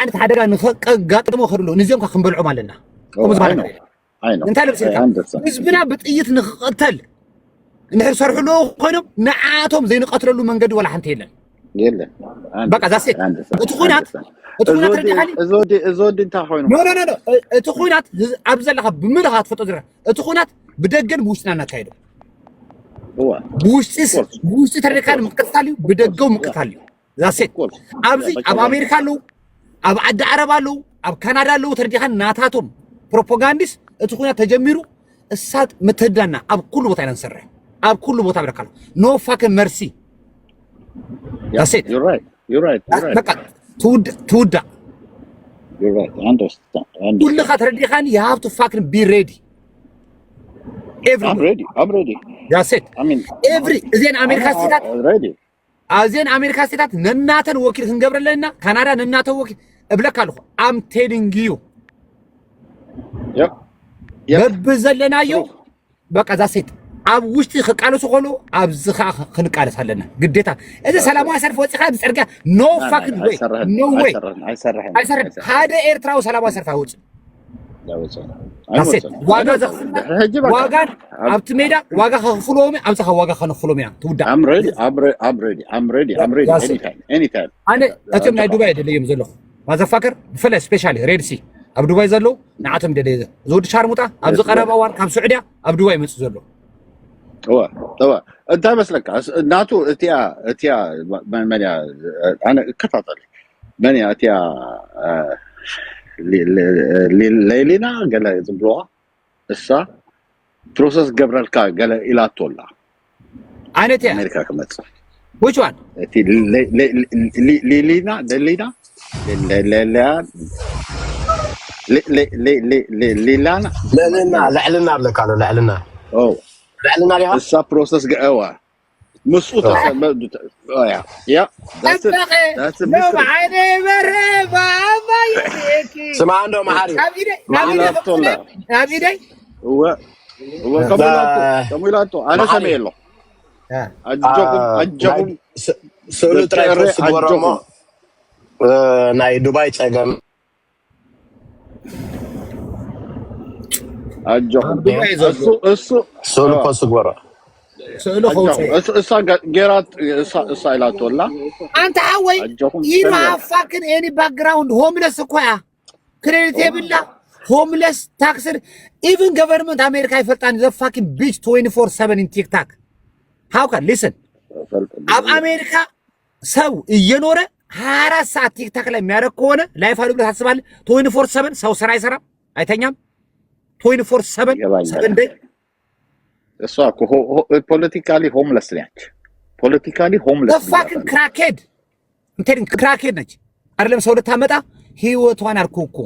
عند حدا قال نقاط مو خرلو نزيم كنبلعو مالنا انت لبسك حزبنا بطيت نقتل نحن صرحوا له كانوا نعاتهم زي نقتلوا له منقد ولا حنت يلا بقى زاسيت تخونات ازود انت خوينو لا تخونات ابزلها بملغات فطدره تخونات بدقن بوشنا نكايدو هو بوشتي تركان مقتاليو بدقو مقتاليو زاسيت ابزي اب امريكا لو اب عد عرب لو اب كندا لو ترديخان ناتاتهم بروباغانديس تخونات تجميرو السات متدانا اب كل بوتا ينسره اب كل بوتا بركالو نو فاكن ميرسي That's it. You're right. بقى تودا. You're right. Understand. كل خاطر دي خان you have to fucking be ready. I'm ready. That's it. I mean زين أمريكا ستات. Ready. زين أمريكا ستات نناتن وكيل خنجبر لنا كندا نناتن وكيل أبلك قالوا I'm telling you. Yep. ببزلنا يو بقى that's it. أب وشتي خقالو سقولو أب زخا خنقالس هلنا قديتا إذا سلامو أسرف وصيخا بسرقة no fucking way no way أيسرن هذا إيرتراو سلامو أسرف هوج أسيت واقع زخنا واقع أبتميدا واقع خفلومي أمسخ واقع خنفلومي تودا I'm ready anytime أنا أتمنى دبي اللي يمزلو ماذا فكر فلا سبيشالي ريد سي أب دبي زلو نعتم دليل زود شارموتا أب زقرب أوان كم سعودية أب دبي متزلو هو انت مسلك ناتو اتيا من انا كتطل من اتيا ليلينا قال زبلوا السا بروسس جبرالكا قال الى تولا انا تي امريكا كمت which one ليلينا لعلنا لك قالوا لعلنا لعلنا عليها السا بروسس قوا مسؤوطة يا لو عيني مريبا ما يسيكي سمع عنده محاري نبيدي هو كميلاتو انا سمي له اجوكم سولو ترايكوس غورما ناي دبي تشغم اجوكم سولو كوس غورا سولو خوصي اسا غيرات اسايلاتو لا انت حوي you have fucking any background homeless كويا كريديت يبلا homeless taxer even government America يفلطان the fucking bitch 24/7 in TikTok how can listen اب امريكا ሰው እየኖረ 24 ሰዓት ቲክታክ ላይ የሚያደርግ ከሆነ ላይፍ አሉ ብለህ ታስባለህ 24/7 ሰው ስራ አይሰራም አይተኛም 24/7 day እሷ እኮ ፖለቲካሊ ሆምለስ ነች ፖለቲካሊ ሆምለስ fucking crackhead እንትን crackhead ነች አይደለም ሰው ልታመጣ ህይወቷን አርኮኮ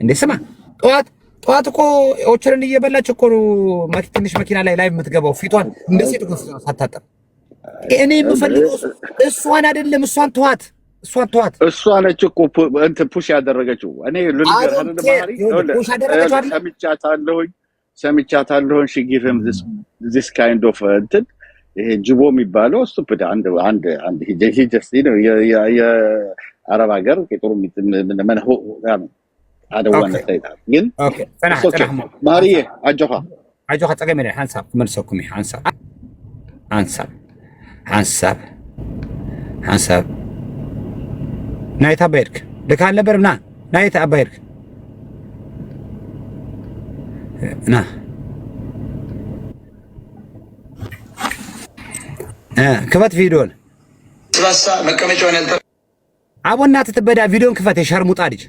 እንዴ ስማ ጧት እኮ ኦቸርን እየበላች እኮ ትንሽ መኪና ላይ የምትገባው ፊቷን እንደ ሴት እኮ ሳታጠብ እኔ የምፈልገው እሷን አይደለም እሷን ተዋት እሷ ነች እኮ እንትን ፑሽ ያደረገችው እኔ ልንገር አይደለም ፑሽ ያደረገችው አይደለም ሰምቻታለሁ she give him this kind of እንትን ይሄ ጅቦ የሚባለው ስቱፒድ አንድ he just you know የአረብ ሀገር ከጥሩ ምን ሆ አደዋና ታይታ ግን ኦኬ ፈናህ ማሪዬ አጆኻ ጸገመ ሐንሳብ መልሰኩም ሐንሳብ ናይታ ባይርክ ለካል ነበርና ናይታ ባይርክ ና ክፈት ቪዲዮን ስላሳ መቀመጫውን ያልተ አቦና ተተበዳ ቪዲዮን ክፈት የሸርሙጣ ልጅ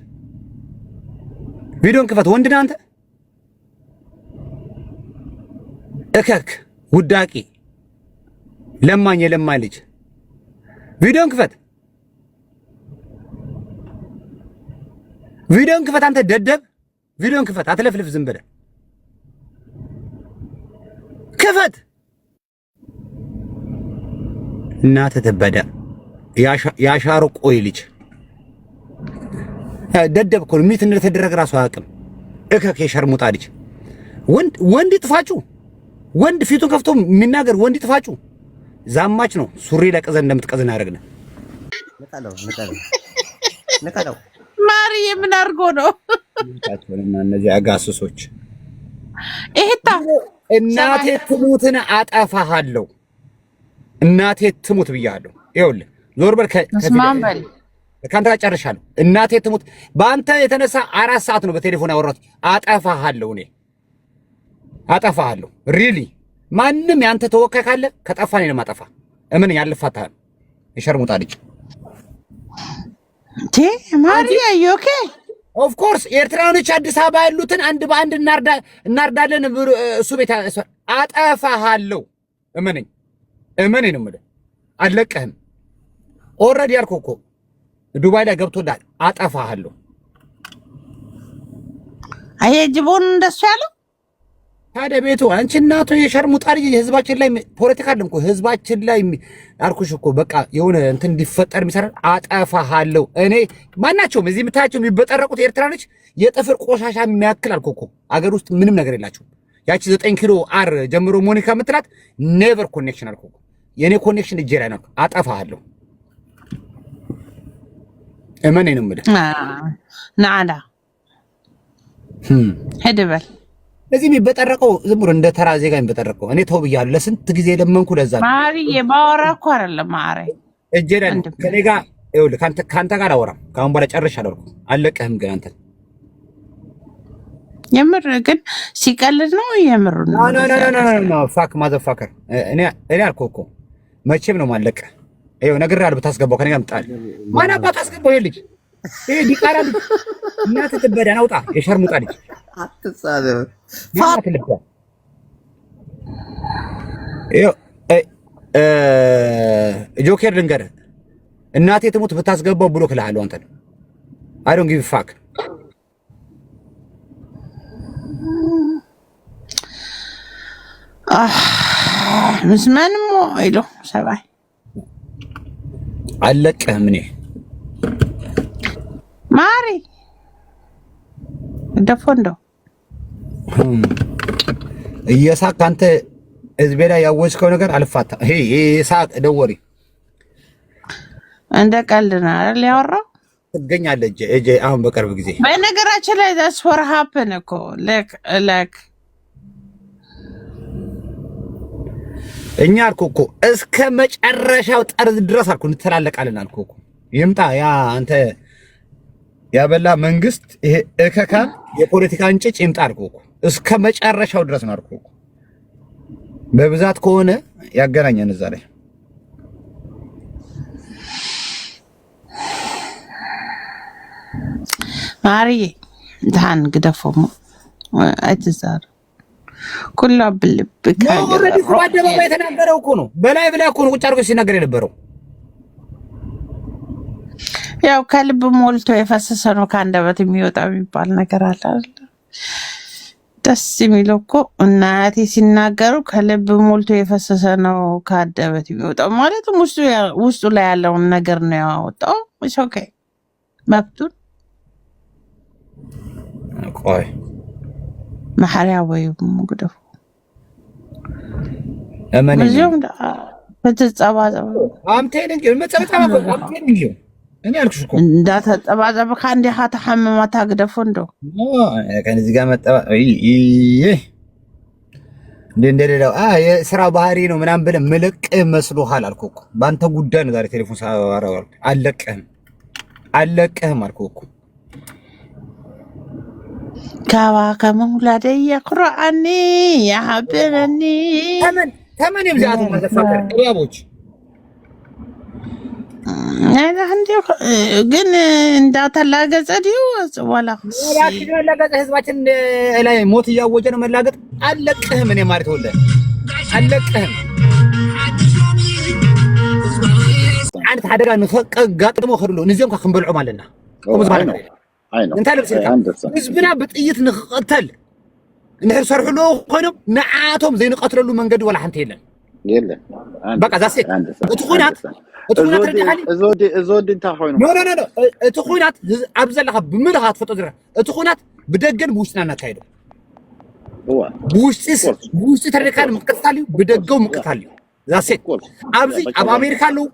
ቪዲዮን ክፈት ወንድ ነህ አንተ እከክ ውዳቂ ለማኝ የለማኝ ልጅ ቪዲዮን ክፈት አንተ ደደብ ቪዲዮን ክፈት አትለፍልፍ ዝም ብለህ ክፈት እናተ ተበዳ ያሻሮ ቆይ ልጅ ደደብ እኮ ሚት እንደተደረገ ራሱ አያውቅም እከክ የሸርሙጣ ልጅ ወንድ ይጥፋችሁ ወንድ ፊቱን ከፍቶ የሚናገር ወንድ ይጥፋችሁ ዛማች ነው ሱሪ ለቀዘን እንደምትቀዘን ያደርግና ማሪ ምን አድርጎ ነው እነዚህ አጋስሶች? ይሄታ እናቴ ትሙትን አጠፋሃለሁ፣ እናቴ ትሙት ብያለሁ። ይኸውልህ ዞር በል ከስማምበል ካንተ ጋር ጨርሻለሁ። እናቴ ትሙት በአንተ የተነሳ 4 ሰዓት ነው በቴሌፎን ያወራሁት። አጠፋሃለሁ፣ እኔ አጠፋሃለሁ። ሪሊ ማንም ያንተ ተወካይ ካለ ከጠፋ እኔ ነው የማጠፋ። እምን ያልፋታል የሸርሙጣ ልጅ ማሪያ ኦኬ ኦፍ ኮርስ ኤርትራኖች አዲስ አበባ ያሉትን አንድ በአንድ እናርዳለን። እሱ ቤት አጠፋሃለሁ። እመነኝ ነው የምልህ። አለቀህም። ኦልሬዲ ያልኩህ እኮ ዱባይ ላይ ገብቶልሃል። አጠፋሃለሁ። ጅቦን እንደሱ ያለው ታዲያ ቤቱ አንቺ እናቱ የሸርሙጣ ልጅ ህዝባችን ላይ ፖለቲካ አለም እኮ ህዝባችን ላይ አልኩሽ እኮ በቃ የሆነ እንትን እንዲፈጠር የሚሰራ አጠፋሃለሁ። እኔ ማናቸውም እዚህ የምታያቸው የሚበጠረቁት ኤርትራኖች የጥፍር ቆሻሻ የሚያክል አልኩህ እኮ አገር ውስጥ ምንም ነገር የላቸውም። ያቺ 9 ኪሎ አር ጀምሮ ሞኒካ የምትላት ኔቨር ኮኔክሽን አልኩህ እኮ የኔ ኮኔክሽን እጄ ላይ ነው። አጠፋሃለሁ። እመኔ ነው የምልህ። ናዳ ሄደበል እዚህ የሚበጠረቀው ዝም ብሎ እንደ ተራ ዜጋ የሚበጠረቀው እኔ ተው ብያለሁ። ለስንት ጊዜ ለመንኩ። ለዛ ማሪዬ ባወራ እኮ አይደለም ማሪ እጄ ላይ ከኔ ጋር ይኸውልህ፣ ካንተ ጋር አወራም። ካሁን በኋላ ጨርሻለሁ። አለቀህም። ግን አንተ የምር ግን ሲቀልድ ነው የምር ነው። ኖ ፋክ ማዘፋከር እኔ አልኩህ እኮ መቼም ነው ማለቀ። ይኸው ነግሬሃለሁ። ብታስገባው ከኔ ጋር ምጣል ማን አባት አስገባው? ይሄ ልጅ ይሄ ዲቃላ ልጅ እናትህ ትበዳ ናውጣ። የሸርሙጣ ልጅ አትጻደብ ፋት ልባ ይኸው ጆኬር ልንገርህ፣ እናቴ ትሙት ብታስገባው ብሎ ክልሃለሁ። አንተ አይ ዶንት ጊቭ ፋክ ምስማንሞ አይሎ ሰባይ አለቀህም። እኔ ማሪ ደፎንዶ እየሳቅ አንተ ህዝቤ ላይ ያወጅከው ነገር አልፋታ። ይሄ ሳቅ ደወሪ እንደ ቀልድ ነው አይደል ያወራው? ትገኛለህ እጄ አሁን በቅርብ ጊዜ በነገራችን ላይ that's what happened እኮ like እኛ አልኩህ እኮ እስከ መጨረሻው ጠርዝ ድረስ አልኩህ እንተላለቃለን አልኩህ እኮ። ይምጣ ያ አንተ ያበላ መንግስት ይሄ እከካም የፖለቲካ እንጭጭ ይምጣ አልኩህ እኮ። እስከ መጨረሻው ድረስ ነው አልኩህ እኮ። በብዛት ከሆነ ያገናኘን እዛ ላይ ማሪዬ እንታን ግደፎም አይተዛር ኩላ ብልብ ኦልሬዲ እኮ በአደባባይ የተናገረው እኮ ነው። በላይ ብላ እኮ ነው ቁጭ አድርጎ ሲናገር የነበረው። ያው ከልብ ሞልቶ የፈሰሰ ነው ከአንደበት የሚወጣ የሚባል ነገር አለ አይደል? ደስ የሚለው እኮ እናቴ ሲናገሩ ከልብ ሞልቶ የፈሰሰ ነው ከአንደበት የሚወጣው ማለት ውስጡ ላይ ያለውን ነገር ነው ያወጣው። እሺ ኦኬ መብቱን ቆይ ማሐሪያ ወይ ሙግደፉ እመኔ ብዙም በተጸባጸበ አምቴንግ መጸበጣባ አምቴንግ እኔ አልኩሽ እኮ እንዳተጸባጸበ ካንዲ ሀተ ሐመማታ ግደፉ እንደው ከዚህ እዚህ ጋር መጣ እንደሌላው የስራ ባህሪ ነው ምናምን ብለህ ምልቅ መስሎሃል አልኩህ እኮ። በአንተ ጉዳይ ነው ዛሬ ቴሌፎን ሳወራው አለቀህም አልኩህ እኮ። ካባ ከመውላደ የቁርአኒ ያሐብረኒ ተመን የብዛት ማዘፋከር ያቦች ግን እንዳተላገጸ ዲው ወላ ወላኪ መላገጸ ህዝባችን ላይ ሞት እያወጀ ነው መላገጥ። አለቀህም። እኔ ማለት ወለ አለቀህም። አንተ አደጋ ነው ፈቀጋጥሞ ከድሎ ንዚም ከንበልዑ ማለና ቆምዝ ማለት ነው። انت ህዝብና በጥይት ንቀተል እንህር ሰርሕሎ ኮይኖም ንዓቶም ዘይንቀትለሉ መንገዲ ወላ ሓንቲ የለን በቃ ዛሴ እቲ ኩናት ረዲኻኒ እዞዲ እንታይ ኮይኑ ኖ እቲ ኩናት ኣብ ዘለኻ ብምልኻ ትፈጦ ዝረ እቲ ኩናት ብደገን ብውሽጥና እናካይዶ ብውሽጢ ተረዲኻኒ ምቅትታል እዩ ብደገው ምቅትታል እዩ ዛሴ ኣብዚ ኣብ ኣሜሪካ ኣለዉ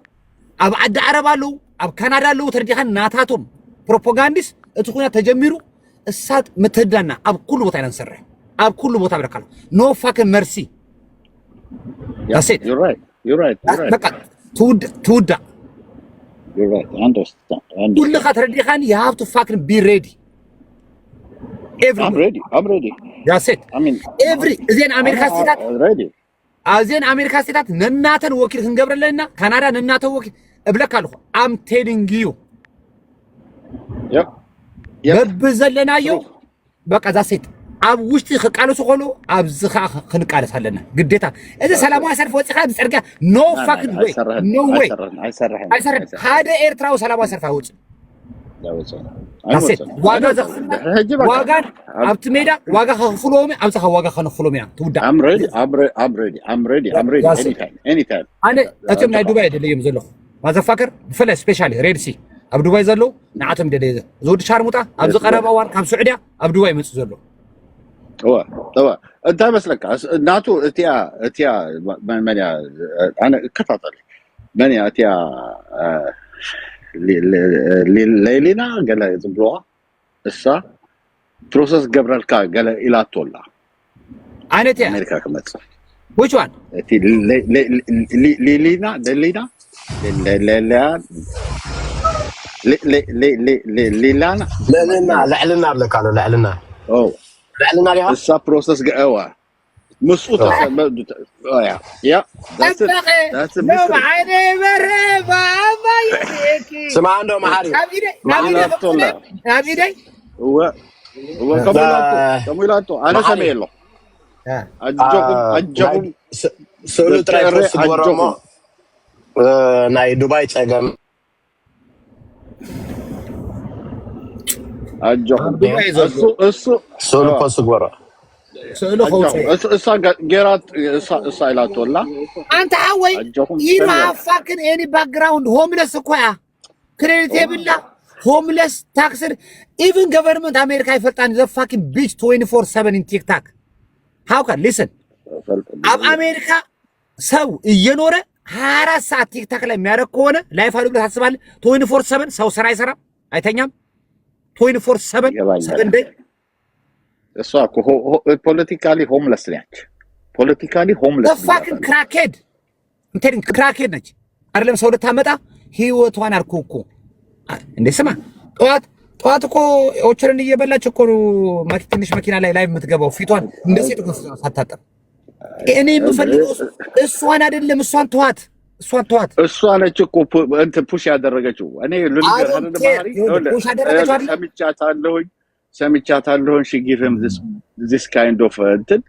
ኣብ ዓዲ ዓረብ ኣለዉ ኣብ ካናዳ ኣለዉ ተረዲኻኒ ናታቶም ፕሮፓጋንዲስ እትኩና ተጀሚሩ እሳት ምትዳና አብ ኩሉ ቦታ ያንሰራ አብ ኩሉ ቦታ በረካለ ኖ ፋክን መርሲ ያሴት you're right በቃ ትውዳ you're right understand ሁሉ ከተረዲኻን you have to fucking be ready I'm ready ያሴት I mean every እዚን አሜሪካ ስታት ready እዚን አሜሪካ ስታት ነናተን ወኪል ክንገብረለና ካናዳ ነናተን ወኪል እብለካለሁ I'm telling you yep በብዘለናዮ በቃ ዛሴት አብ ውሽጢ ኸቃለሱ ኾሎ አብዝኻ ክንቃለስ አለና ግዴታ እዚ ሰላማዊ ሰልፍ ወፂኻ ብፅርግያ ኖ ፋክን ወይ ኖ ወይ አይሰርሕ ሓደ ኤርትራዊ ሰላማዊ ሰልፍ አይወፅን ዛሴት ዋጋ ዘኽፍልና ዋጋን ኣብቲ ሜዳ ዋጋ ከኽፍሎም ኣብዝኻ ዋጋ ከነኽፍሎም ኢና ትውዳ I'm ready anytime ኣነ እቶም ናይ ዱባይ ደለዮም ዘለኹ ማዘፋከር ብፍላይ ስፔሻሊ ሬድሲ ኣብ ዱባይ ዘሎ ንዓቶም ደለየ ዝውድ ሻርሙጣ ኣብ ዝቐረበ እዋን ካብ ስዑድያ ኣብ ዱባይ መፅእ ዘሎ طبعا انت مسلك ناتو اتيا منيا انا كتاطل منيا اتيا ليلينا قال زبلوا السا بروسس جبرالكا قال الى تولا انا تي امريكا كمت which one اتي ليلينا دلينا ليلانا لعلنا لك قالوا لعلنا لعلنا عليها السا بروسس قوا مسقوطه يا لو عيني مريبا ما يكي سمع عنده محاري نبيدي هو كميلاتو انا سامع له اجوكم سولو ترايكوس غورما ناي دبي تشغم اجوكم سولو كوس غورا سولو خوصي اسا جيرات سايلات ولا انت حوي you have fucking any background homeless كويا كريديت يبلا homeless taxer even government America يفلطان the fucking bitch 24/7 in TikTok how can listen ab America ሰው እየኖረ 24 ሰዓት ቲክታክ ላይ የሚያደርግ ከሆነ ላይፍ አሉ ብለህ ታስባለህ 24/7 ሰው ስራ አይሰራም አይተኛም 24/7 day እሷ እኮ ፖለቲካሊ ሆምለስ ነች ፖለቲካሊ ሆምለስ the fucking crackhead እንትን crackhead ነች አይደለም ሰው ልታመጣ ህይወቷን አርኮኮ እንዴ ስማ ጠዋት እኮ ኦቸርን እየበላች እኮ ትንሽ መኪና ላይ የምትገባው ፊቷን እንደ ሴት እኮ ሳታጠብ እኔ የምፈልገው እሷን አይደለም እሷን ተዋት እሷ ነች እኮ እንትን ፑሽ ያደረገችው እኔ ልንገር አይደለም ባህሪ ፑሽ ያደረገችው አይደለም ሰምቻታለሁ she give him this kind of እንትን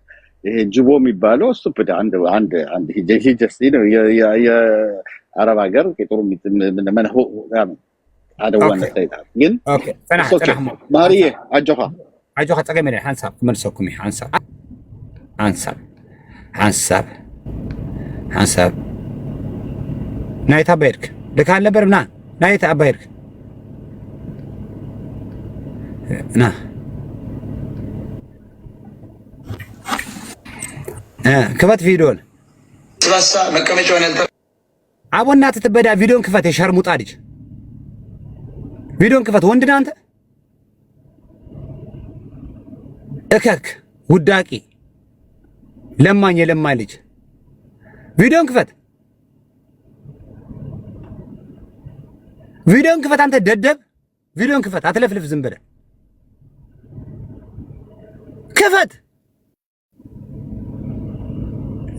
ይሄ ጅቦ የሚባለው ስቱፒድ አንድ he just you know የአረብ ሀገር ቄጥሩ ምን ሆ I don't want to say that ግን ኦኬ ፈናህ ማሪዬ አጆኻ ጸገም ነው ሐንሳብ መልሰኩም ሐንሳብ ናይታ ባይርክ ለካል ነበርና ናይታ ባይርክ ና ክፈት ቪዲዮን ስላሳ መቀመጫውን ያልተ አቦና ተተበዳ ቪዲዮን ክፈት የሸርሙጣ ልጅ ቪዲዮን ክፈት ወንድ ነህ አንተ እከክ ውዳቂ ለማኝ የለማኝ ልጅ ቪዲዮን ክፈት አንተ ደደብ ቪዲዮን ክፈት አትለፍልፍ ዝም ብለህ ክፈት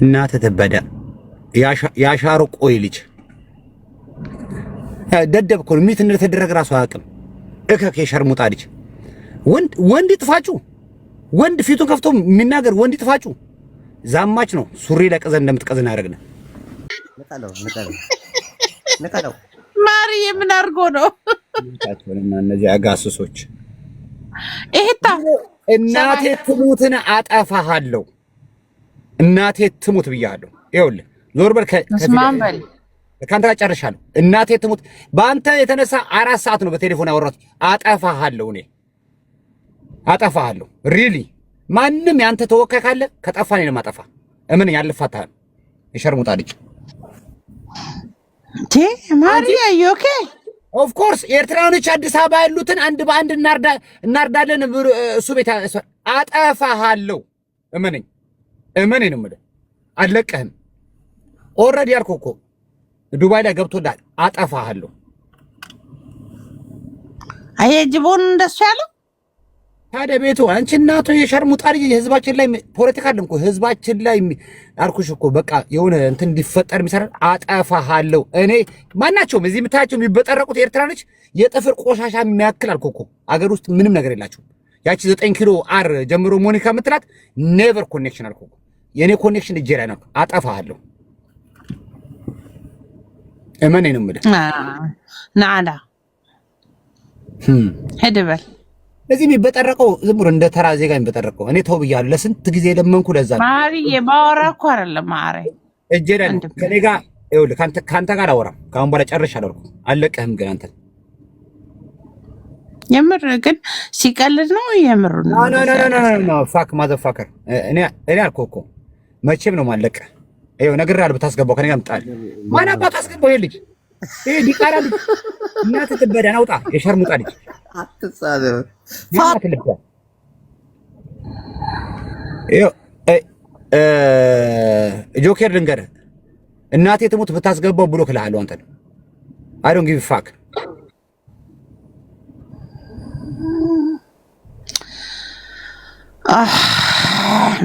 እናተ ተበዳ ያሻሩ ቆይ ልጅ ደደብ እኮ ሚት እንደተደረገ ራሱ አያውቅም እከክ የሸርሙጣ ልጅ ወንድ ይጥፋችሁ ወንድ ፊቱን ከፍቶ የሚናገር ወንድ ይጥፋችሁ ዛማች ነው ሱሪ ለቀዘን እንደምትቀዘን ያደርግና ነቃለው ማርዬ ምን አድርጎ ነው ታቸውና እነዚህ አጋስሶች ይሄታ እናቴ ትሙትን አጠፋሃለሁ እናቴ ትሙት ብያለሁ ይኸውልህ ዞር በል ከስማምበል ካንተ ጋር ጨርሻለሁ እናቴ ትሙት በአንተ የተነሳ 4 ሰዓት ነው በቴሌፎን ያወራሁት አጠፋሃለሁ ሪሊ ማንንም ያንተ ተወካይ ካለ ከጠፋኔ ነው ማጠፋ እምን ያልፋታል የሸርሙጣ ልጅ ማሪያ ኦኬ ኦፍ ኮርስ ኤርትራኖች አዲስ አበባ ያሉትን አንድ በአንድ እናርዳለን። እሱ ቤት አጠፋሃለሁ። እመነኝ ነው የምልህ። አለቀህም። ኦልሬዲ ያልኩህ እኮ ዱባይ ላይ ገብቶልሃል። አጠፋሃለሁ። አይ ጅቦን እንደሱ ያለው ታዲያ ቤቱ አንቺ እናቱ የሸርሙጣ ልጅ ህዝባችን ላይ ፖለቲካ አለ እኮ ህዝባችን ላይ አልኩሽ እኮ በቃ የሆነ እንትን እንዲፈጠር የሚሰራ አጠፋሃለሁ። እኔ ማናቸውም እዚህ የምታያቸው የሚበጠረቁት ኤርትራኖች የጥፍር ቆሻሻ የሚያክል አልኩ እኮ አገር ውስጥ ምንም ነገር የላቸውም። ያቺ 9 ኪሎ አር ጀምሮ ሞኒካ የምትላት ኔቨር ኮኔክሽን አልኩ እኮ የኔ ኮኔክሽን እጄ ላይ ነው። አጠፋሃለሁ። እመኔ ነው የምልህ። ናዳ ሄደበል እዚህ የሚበጠረቀው ዝም ብሎ እንደ ተራ ዜጋ የሚበጠረቀው እኔ ተው ብያለሁ። ለስንት ጊዜ ለመንኩ። ለዛ ማሪዬ ባወራ እኮ አይደለም ማሪ እጄ ላይ ከኔ ጋር ይኸውልህ፣ ካንተ ጋር አወራም። ካሁን በኋላ ጨርሻለሁ። አለቀህም። ግን አንተ የምር ግን ሲቀልድ ነው የምር ነው። ኖ ፋክ ማዘፋከር እኔ አልኩህ እኮ መቼም ነው ማለቀ። ይኸው ነግሬሃለሁ። ብታስገባው ከኔ ጋር ምጣል ማን አባት አስገባው። ይሄ ልጅ ይሄ ዲቃላ ልጅ እናትህ ትበዳን አውጣ። የሸርሙጣ ልጅ አትጻደው ፋት ልጅ ይኸው ጆኬር ልንገርህ፣ እናቴ ትሙት ብታስገባው ብሎ ክልሃለሁ። አንተ አይ ዶንት ጊቭ ፋክ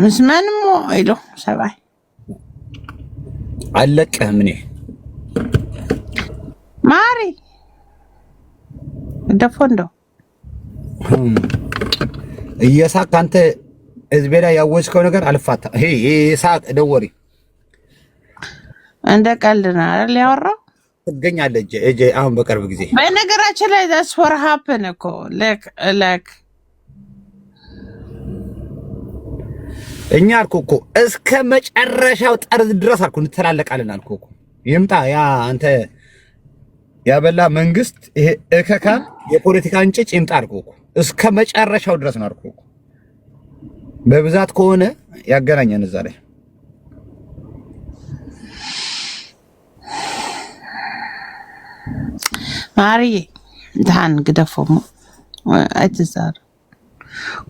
ምስማንሞ አይሎ ሰባይ አለቀህም። እኔ ማሪ ደፎንዶ እየሳቅ አንተ ህዝቤ ላይ ያወጅከው ነገር አልፋታ። ይሄ ሳቅ ደወሪ እንደ ቀልድ ነው አይደል ያወራው። ትገኛለህ እጄ አሁን በቅርብ ጊዜ በነገራችን ላይ that's what happened እኮ like እኛ አልኩህ እኮ እስከ መጨረሻው ጠርዝ ድረስ አልኩህ እንተላለቃለን አልኩህ እኮ። ይምጣ ያ አንተ ያበላ መንግስት ይሄ እከካ የፖለቲካ እንጭጭ ይምጣ አልኩህ እኮ። እስከ መጨረሻው ድረስ ነው አልኩህ እኮ። በብዛት ከሆነ ያገናኘን እዛ ላይ ማሪዬ እንታን ግደፎሙ አይተዛር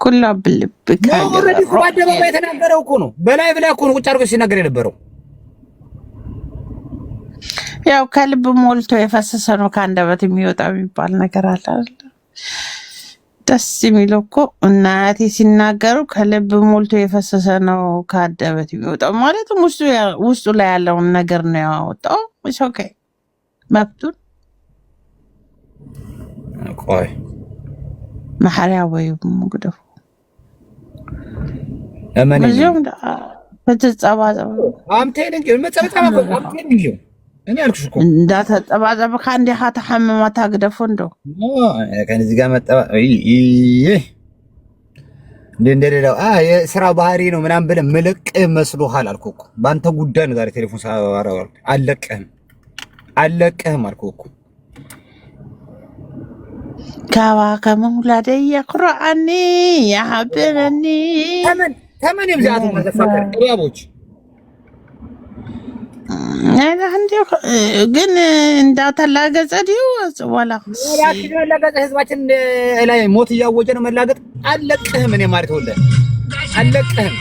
ኩላ ብልብ ኦልሬዲ እኮ በአደባባይ የተናገረው እኮ ነው። በላይ ብላ እኮ ነው ቁጭ አድርጎ ሲናገር የነበረው። ያው ከልብ ሞልቶ የፈሰሰ ነው ከአንደበት የሚወጣ የሚባል ነገር አለ አይደል? ደስ የሚለው እኮ እናቴ ሲናገሩ ከልብ ሞልቶ የፈሰሰ ነው ከአንደበት የሚወጣው ማለት ውስጡ ላይ ያለውን ነገር ነው ያወጣው። እሺ ኦኬ መብቱን ቆይ ማሐሪያ ወይ ሙግደፉ እመኔ ብዙም በተጻባዘው አምቴንግ መጸበጣባ አምቴንግ እኔ አልኩሽ እኮ እንዳተጻባዘው ካንዲ ሀታ ሐመማታ ግደፉ እንደው ከዚህ ጋር መጣ እንደሌላው የስራ ባህሪ ነው ምናምን ብለህ ምልቅ መስሎሃል አልኩህ እኮ። በአንተ ጉዳይ ነው ዛሬ ቴሌፎን ሳወራው አለቀህም አልኩህ እኮ። ካዋ ከመውላደ ያቅራአኒ ያሐብረኒ ተመን የብዛቱ ማዘፋከር ጥባቦች ግን እንዳተላገጸ ዲው ወላ ወላኪ መላገጸ ህዝባችን ላይ ሞት እያወጀ ነው መላገጥ። አለቀህም እኔ ማለት ወለ አለቀህም